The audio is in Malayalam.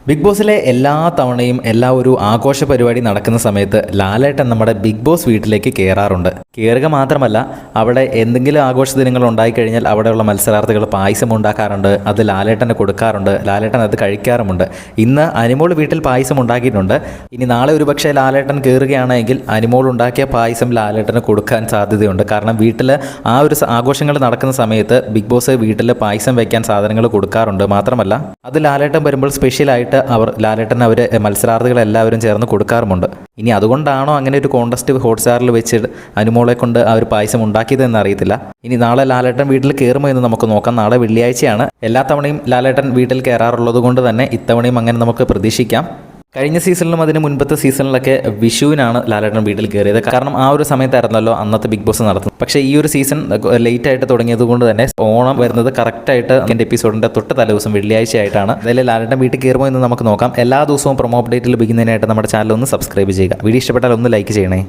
ബിഗ് ബോസിലെ എല്ലാ തവണയും ഒരു ആഘോഷ പരിപാടി നടക്കുന്ന സമയത്ത് ലാലേട്ടൻ നമ്മുടെ ബിഗ് ബോസ് വീട്ടിലേക്ക് കയറാറുണ്ട്. കയറുക മാത്രമല്ല, അവിടെ എന്തെങ്കിലും ആഘോഷ ദിനങ്ങൾ ഉണ്ടായിക്കഴിഞ്ഞാൽ അവിടെയുള്ള മത്സരാർത്ഥികൾ പായസം ഉണ്ടാക്കാറുണ്ട്. അത് ലാലേട്ടന് കൊടുക്കാറുണ്ട്. ലാലേട്ടൻ അത് കഴിക്കാറുമുണ്ട്. ഇന്ന് അനിമോൾ വീട്ടിൽ പായസം ഉണ്ടാക്കിയിട്ടുണ്ട്. ഇനി നാളെ ഒരുപക്ഷെ ലാലേട്ടൻ കയറുകയാണെങ്കിൽ അനിമോൾ ഉണ്ടാക്കിയ പായസം ലാലേട്ടന് കൊടുക്കാൻ സാധ്യതയുണ്ട്. കാരണം വീട്ടിൽ ആഘോഷങ്ങൾ നടക്കുന്ന സമയത്ത് ബിഗ് ബോസ് വീട്ടിൽ പായസം വയ്ക്കാൻ സാധനങ്ങൾ കൊടുക്കാറുണ്ട്. മാത്രമല്ല, അത് ലാലേട്ടൻ വരുമ്പോൾ സ്പെഷ്യലായിട്ട് ലാലേട്ടൻ മത്സരാർത്ഥികളെല്ലാവരും ചേർന്ന് കൊടുക്കാറുമുണ്ട്. ഇനി അതുകൊണ്ടാണോ അങ്ങനെ ഒരു കോൺടെസ്റ്റ് ഹോട്ട്സ്റ്റാറിൽ വെച്ച് അനുമോളെ കൊണ്ട് ആ ഒരു പായസം ഉണ്ടാക്കിയതെന്ന് അറിയത്തില്ല. ഇനി നാളെ ലാലേട്ടൻ വീട്ടിൽ കയറുമോ എന്ന് നമുക്ക് നോക്കാം. നാളെ വെള്ളിയാഴ്ചയാണ്. എല്ലാ തവണയും ലാലേട്ടൻ വീട്ടിൽ കയറാറുള്ളത് കൊണ്ട് തന്നെ ഇത്തവണയും അങ്ങനെ നമുക്ക് പ്രതീക്ഷിക്കാം. കഴിഞ്ഞ സീസണിലും അതിന് മുൻപത്തെ സീസണിലൊക്കെ വിഷുവിനാണ് ലാലേട്ടൻ വീട്ടിൽ കയറിയത്. കാരണം ആ ഒരു സമയത്തായിരുന്നല്ലോ അന്നത്തെ ബിഗ് ബോസ് നടത്തുന്നത്. പക്ഷേ ഈ ഒരു സീസൺ ലേറ്റ് ആയിട്ട് തുടങ്ങിയത് കൊണ്ട് തന്നെ ഓണം വരുന്നത് കറക്റ്റായിട്ട് എൻ്റെ എപ്പിസോഡിൻ്റെ തൊട്ട് തലേദിവസം വെള്ളിയാഴ്ച ആയിട്ടാണ്. അതിൽ ലാലേട്ടൻ വീട്ടിൽ കയറുമോ എന്ന് നമുക്ക് നോക്കാം. എല്ലാ ദിവസവും പ്രൊമോ അപ്ഡേറ്റിൽ ലഭിക്കുന്നതിനായിട്ട് നമ്മുടെ ചാനൽ ഒന്ന് സബ്സ്ക്രൈബ് ചെയ്യുക. വീഡിയോ ഇഷ്ടപ്പെട്ടാൽ ഒന്ന് ലൈക്ക് ചെയ്യണേ.